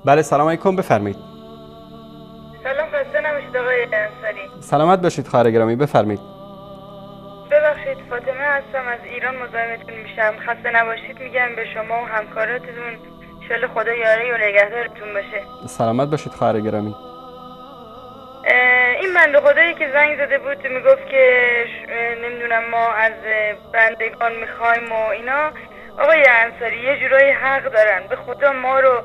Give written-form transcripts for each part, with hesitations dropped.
بله سلام علیکم، بفرمایید. سلام، خسته نباشید آقای انصاری. سلامت باشید خواهر گرامی، بفرمایید. ببخشید، فاطمه هستم، از ایران مزاحمتون میشم. خسته نباشید میگم به شما و همکاراتون. انشالله خدا یاری و نگهدارتون باشه. سلامت باشید خواهر گرامی. این بنده خدایی که زنگ زده بود میگفت که نمیدونم ما از بندگان میخوایم و اینا، آقای انصاری یه جورایی حق دارن. به خدا ما رو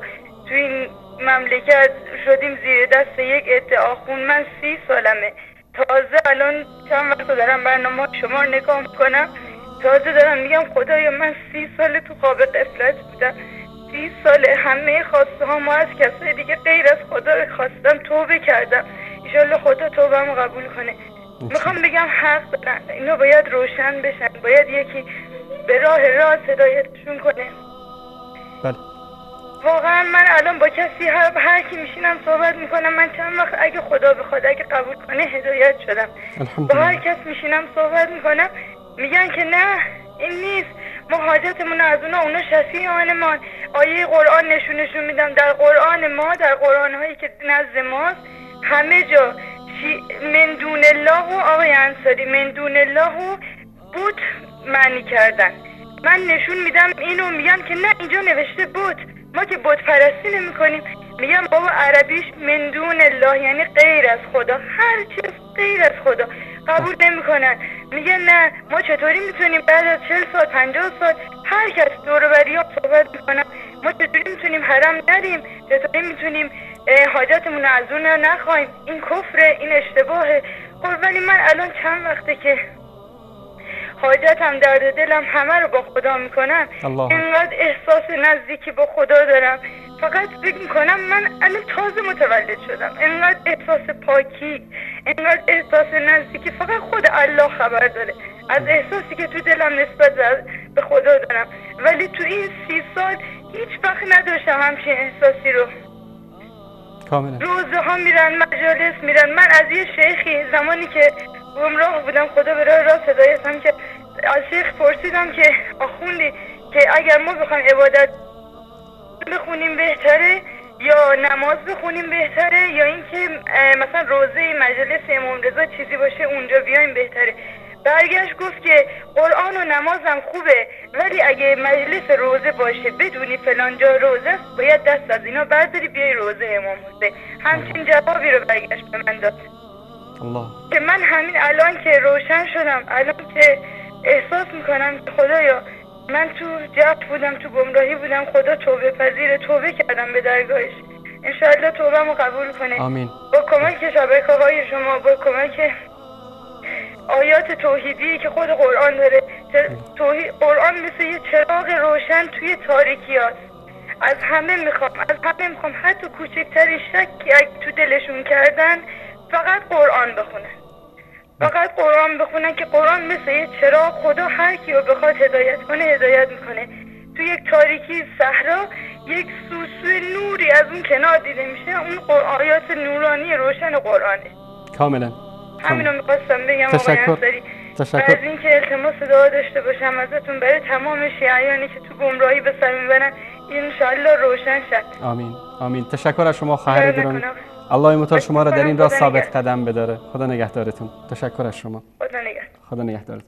تو این مملکت شدیم زیر دست یک ادعا خون. من 30 سالمه، تازه الان چند وقت دارم برنامه شما رو نگاه میکنم، تازه دارم میگم خدایا من 30 سال تو خواب غفلت بودم. 30 سال همه خواسته ها ما از کسای دیگه غیر از خدا خواستم، توبه کردم. انشالله خدا توبه‌مو قبول کنه. میخوام بگم حق دارن، اینا باید روشن بشن، باید یکی به راه راست هدایتشون کنه. بله. واقعا من الان با کسی هر کی میشینم صحبت میکنم، من چند وقت اگه خدا بخواد اگه قبول کنه هدایت شدم. با هر کس میشینم صحبت میکنم میگن که نه این نیست، ما حاجتمون از اونا شفیعانمان. آیه قرآن نشونشون میدم، در قرآن ما، در قرآن هایی که نزد ماست، همه جا من دون الله و آقای انصاری من دون الله و بت معنی کردن. من نشون میدم اینو، میگم که نه اینجا نوشته بت، ما که بت پرستی نمی کنیم. میگم بابا عربیش من دون الله یعنی غیر از خدا، هر چیز غیر از خدا قبول نمی کنن. میگن نه ما چطوری میتونیم بعد از 40 سال 50 سال هر کس دور و بریام صحبت میکنم، ما چطوری میتونیم حرم نریم، چطوری میتونیم حاجاتمون از اون نخوایم. این کفره، این اشتباهه. قربانی من الان چند وقته که حاجتم، درد دلم همه رو با خدا میکنم، اینقدر احساس نزدیکی با خدا دارم. فقط فکر میکنم من الان تازه متولد شدم، اینقدر احساس پاکی، اینقدر احساس نزدیکی فقط خود الله خبر داره از احساسی که تو دلم نسبت به خدا دارم. ولی تو این 30 سال هیچ وقت نداشتم همچین احساسی رو. کاملا. روزه ها میرن، مجالس میرن. من از یه شیخی زمانی که گمراه بودم، خدا به راه راست هدایتم، که از شیخ پرسیدم که آخوندی که اگر ما بخوایم عبادت بخونیم بهتره یا نماز بخونیم بهتره یا اینکه مثلا روزه مجلس امام رضا چیزی باشه اونجا بیایم بهتره؟ برگشت گفت که قرآن و نمازم خوبه، ولی اگه مجلس روزه باشه بدونی فلان جا روزه است، باید دست از اینا برداری بیای روزه امام حسین. همچین جوابی رو برگشت به من داد. الله. که من همین الان که روشن شدم، الان که احساس میکنم خدایا من تو جهل بودم، تو گمراهی بودم، خدا توبه پذیره، توبه کردم به درگاهش. انشاءالله توبه‌مو قبول کنه. آمین. با کمک شبکه‌های شما، با کمک آیات توحیدی که خود قرآن داره. قرآن مثل یه چراغ روشن توی تاریکی هست. از همه میخوام حتی کوچکترین شکی اگه تو دلشون کردن فقط قرآن بخونن، فقط قرآن بخونن، که قرآن مثل یه چراغ، خدا هر کی رو بخواد هدایت کنه هدایت میکنه. تو یک تاریکی صحرا یک سوسوی نوری از اون کنار دیده میشه، اون آیات نورانی روشن قرآنه. کاملا. همینو میخواستم بگم. تشکر. از اینکه التماس دعا داشته باشم ازتون برای تمام شیعیانی که تو گمراهی به سر میبرن، انشالله روشن شد. آمین. آمین. تشکر از شما خواهر گرامی. الله متعال شما را در این راه ثابت قدم بداره. خدا نگهدارتون. تشکر از شما. خدا نگهدارتون.